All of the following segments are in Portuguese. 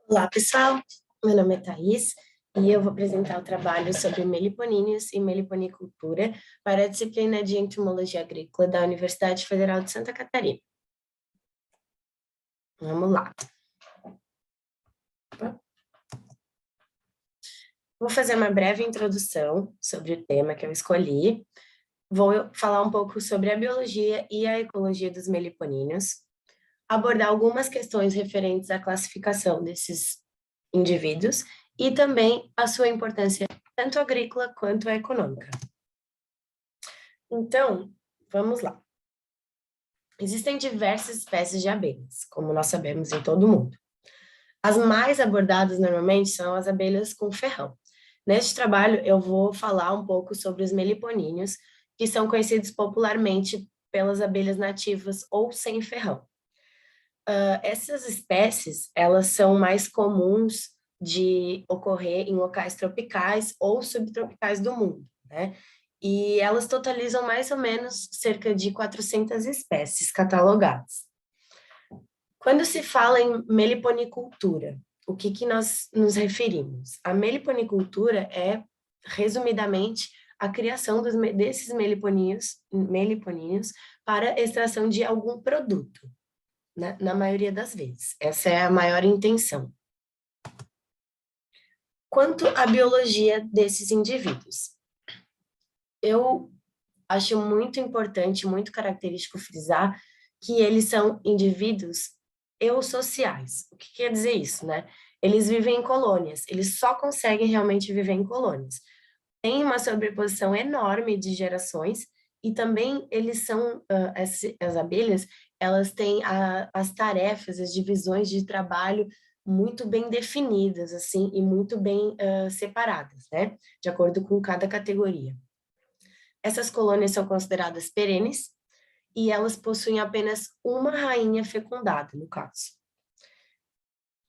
Olá, pessoal. Meu nome é Thaís e eu vou apresentar o trabalho sobre meliponíneos e meliponicultura para a disciplina de Entomologia Agrícola da Universidade Federal de Santa Catarina. Vamos lá. Vou fazer uma breve introdução sobre o tema que eu escolhi. Vou falar um pouco sobre a biologia e a ecologia dos meliponíneos, abordar algumas questões referentes à classificação desses indivíduos e também a sua importância tanto agrícola quanto econômica. Então, vamos lá. Existem diversas espécies de abelhas, como nós sabemos em todo o mundo. As mais abordadas normalmente são as abelhas com ferrão. Neste trabalho, eu vou falar um pouco sobre os meliponíneos, que são conhecidos popularmente pelas abelhas nativas ou sem ferrão. Essas espécies, elas são mais comuns de ocorrer em locais tropicais ou subtropicais do mundo, né? E elas totalizam mais ou menos cerca de 400 espécies catalogadas. Quando se fala em meliponicultura, o que nós nos referimos? A meliponicultura é, resumidamente, a criação desses meliponíneos para extração de algum produto, né? Na maioria das vezes. Essa é a maior intenção. Quanto à biologia desses indivíduos, eu acho muito importante, muito característico frisar que eles são indivíduos eusociais. O que quer dizer isso, né? Eles vivem em colônias, eles só conseguem realmente viver em colônias. Tem uma sobreposição enorme de gerações e também eles são, as abelhas, elas têm as tarefas, as divisões de trabalho muito bem definidas, assim, e muito bem separadas, né? De acordo com cada categoria. Essas colônias são consideradas perenes e elas possuem apenas uma rainha fecundada, no caso.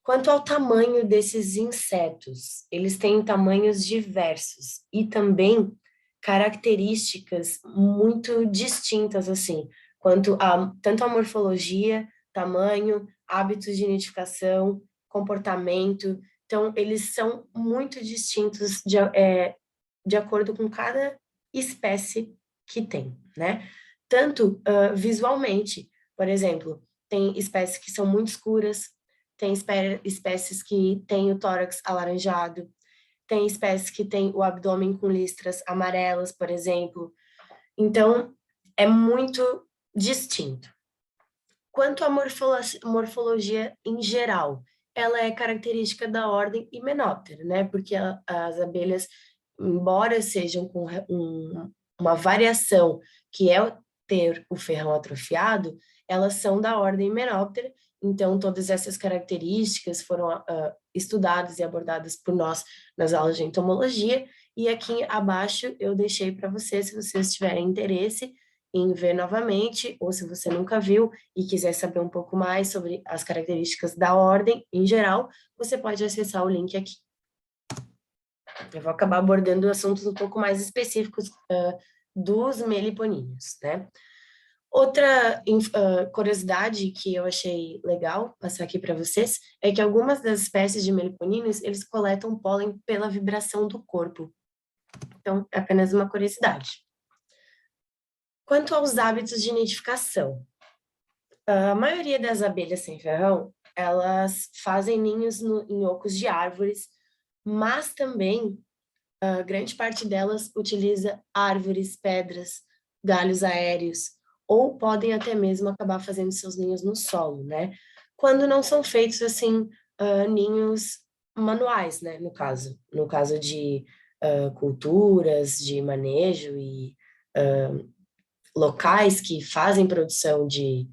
Quanto ao tamanho desses insetos, eles têm tamanhos diversos e também características muito distintas, assim, quanto a tanto a morfologia, tamanho, hábitos de nidificação, comportamento. Então, eles são muito distintos de acordo com cada espécie que tem, né? Tanto visualmente, por exemplo, tem espécies que são muito escuras, tem espécies que têm o tórax alaranjado, tem espécies que têm o abdômen com listras amarelas, por exemplo. Então, é muito distinto. Quanto à morfologia em geral, ela é característica da ordem Hymenoptera, né? Porque as abelhas, embora sejam com uma variação que é ter o ferrão atrofiado, elas são da ordem Hymenoptera, então todas essas características foram estudadas e abordadas por nós nas aulas de entomologia, e aqui abaixo eu deixei para vocês, se vocês tiverem interesse em ver novamente, ou se você nunca viu e quiser saber um pouco mais sobre as características da ordem em geral, você pode acessar o link aqui. Eu vou acabar abordando assuntos um pouco mais específicos dos meliponíneos, né? Outra curiosidade que eu achei legal passar aqui para vocês é que algumas das espécies de meliponíneos, eles coletam pólen pela vibração do corpo. Então, é apenas uma curiosidade. Quanto aos hábitos de nidificação, a maioria das abelhas sem ferrão, elas fazem ninhos em ocos de árvores, mas também a grande parte delas utiliza árvores, pedras, galhos aéreos, ou podem até mesmo acabar fazendo seus ninhos no solo, né? Quando não são feitos, assim, ninhos manuais, né? No caso de culturas, de manejo e locais que fazem produção de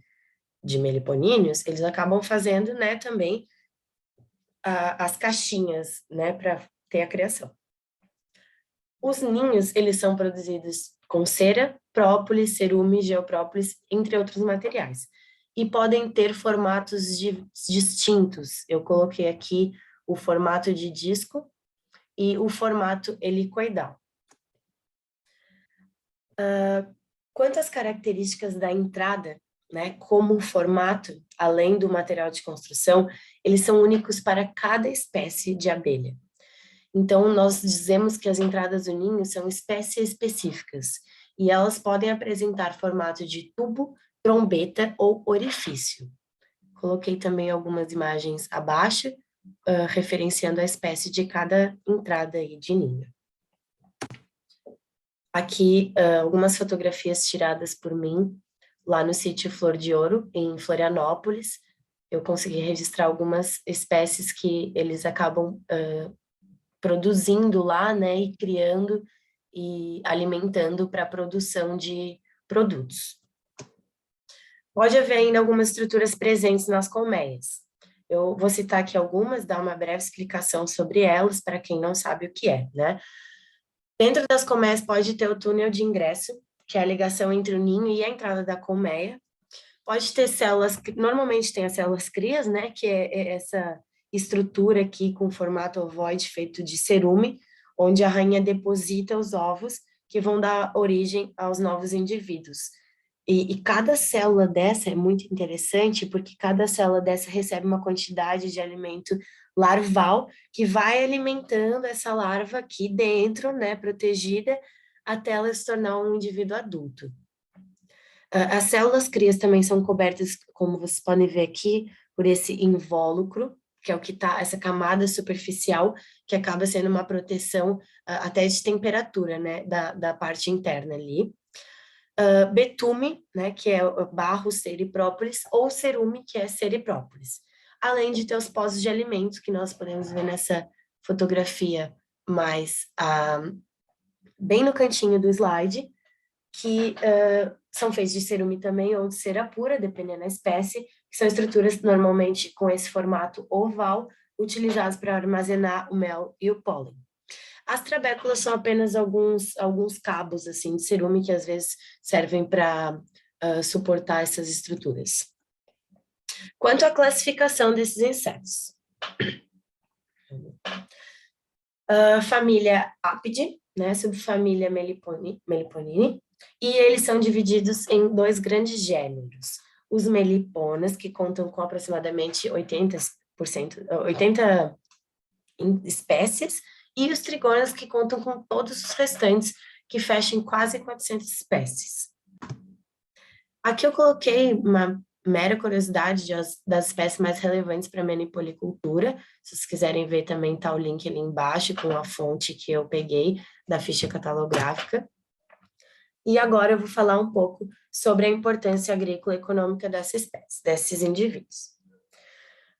meliponíneos, eles acabam fazendo, né, também as caixinhas, né, para ter a criação. Os ninhos, eles são produzidos com cera, própolis, cerume, geoprópolis, entre outros materiais. E podem ter formatos distintos. Eu coloquei aqui o formato de disco e o formato helicoidal. Quanto às características da entrada né, como formato, além do material de construção, eles são únicos para cada espécie de abelha. Então, nós dizemos que as entradas do ninho são espécies específicas, e elas podem apresentar formato de tubo, trombeta ou orifício. Coloquei também algumas imagens abaixo, referenciando a espécie de cada entrada aí de ninho. Aqui, algumas fotografias tiradas por mim, lá no sítio Flor de Ouro, em Florianópolis. Eu consegui registrar algumas espécies que eles acabam produzindo lá, né, e criando e alimentando para a produção de produtos. Pode haver ainda algumas estruturas presentes nas colmeias. Eu vou citar aqui algumas, dar uma breve explicação sobre elas, para quem não sabe o que é, né? Dentro das colmeias pode ter o túnel de ingresso, que é a ligação entre o ninho e a entrada da colmeia. Pode ter células, normalmente tem as células crias, né, que é essa estrutura aqui com formato ovoide feito de cerume, onde a rainha deposita os ovos que vão dar origem aos novos indivíduos. E cada célula dessa é muito interessante, porque cada célula dessa recebe uma quantidade de alimento larval que vai alimentando essa larva aqui dentro, né, protegida, até ela se tornar um indivíduo adulto. As células crias também são cobertas, como vocês podem ver aqui, por esse invólucro, que é o que está, essa camada superficial, que acaba sendo uma proteção até de temperatura, né, da parte interna ali. Betume, né, que é o barro seriprópolis, ou cerume, que é seriprópolis. Além de ter os poços de alimentos, que nós podemos ver nessa fotografia mais bem no cantinho do slide, que são feitos de cerume também ou de cera pura, dependendo da espécie, que são estruturas normalmente com esse formato oval, utilizadas para armazenar o mel e o pólen. As trabéculas são apenas alguns cabos assim de cerume que às vezes servem para suportar essas estruturas. Quanto à classificação desses insetos, família Apidae, né, subfamília Meliponini, e eles são divididos em dois grandes gêneros. Os meliponas, que contam com aproximadamente 80 espécies, e os trigonas, que contam com todos os restantes, que fecham quase 400 espécies. Aqui eu coloquei uma mera curiosidade das espécies mais relevantes para a meniponicultura. Se vocês quiserem ver também, está o link ali embaixo com a fonte que eu peguei da ficha catalográfica. E agora eu vou falar um pouco sobre a importância agrícola e econômica dessa espécie, desses indivíduos.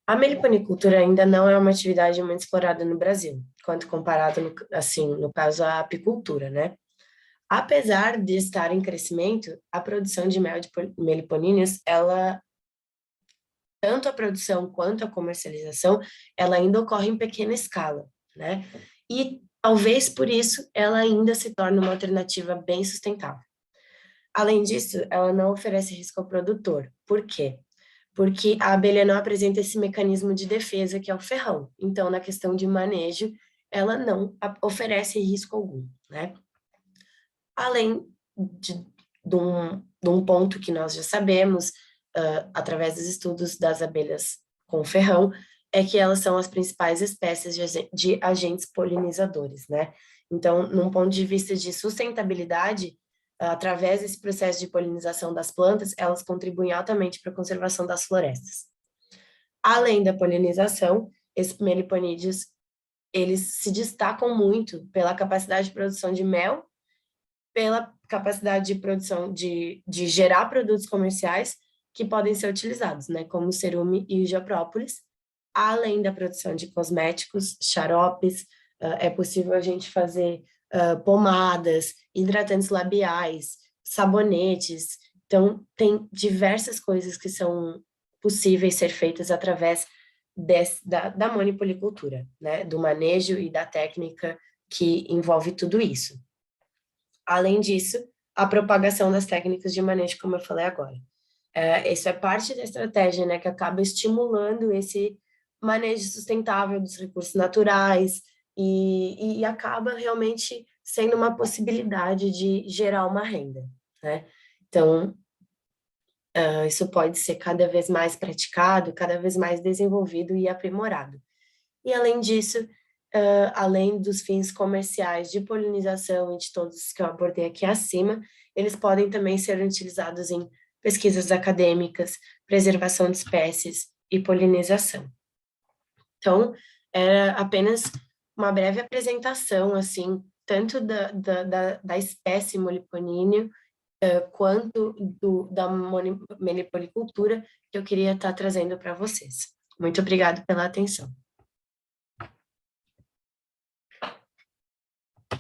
A meliponicultura ainda não é uma atividade muito explorada no Brasil, quanto comparado, no caso, à apicultura, né? Apesar de estar em crescimento, a produção de mel de meliponíneos, tanto a produção quanto a comercialização, ela ainda ocorre em pequena escala, né? E talvez por isso ela ainda se torne uma alternativa bem sustentável. Além disso, ela não oferece risco ao produtor. Por quê? Porque a abelha não apresenta esse mecanismo de defesa que é o ferrão. Então, na questão de manejo, ela não oferece risco algum, né? Além de um ponto que nós já sabemos, através dos estudos das abelhas com ferrão, é que elas são as principais espécies de agentes polinizadores, né? Então, num ponto de vista de sustentabilidade, através desse processo de polinização das plantas, elas contribuem altamente para a conservação das florestas. Além da polinização, esses meliponídeos, eles se destacam muito pela capacidade de produção de mel, pela capacidade de produção de gerar produtos comerciais que podem ser utilizados, né, como o cerume e o geoprópolis, além da produção de cosméticos, xaropes, é possível a gente fazer pomadas, hidratantes labiais, sabonetes. Então, tem diversas coisas que são possíveis ser feitas através da manipolicultura, né? Do manejo e da técnica que envolve tudo isso. Além disso, a propagação das técnicas de manejo, como eu falei agora. Isso é parte da estratégia, né? Que acaba estimulando esse manejo sustentável dos recursos naturais, e acaba realmente sendo uma possibilidade de gerar uma renda, né? Então, Isso pode ser cada vez mais praticado, cada vez mais desenvolvido e aprimorado. E além disso, além dos fins comerciais de polinização e de todos os que eu abordei aqui acima, eles podem também ser utilizados em pesquisas acadêmicas, preservação de espécies e polinização. Então, era apenas uma breve apresentação, assim, tanto da espécie Meliponineo, quanto da meliponicultura que eu queria estar trazendo para vocês. Muito obrigada pela atenção.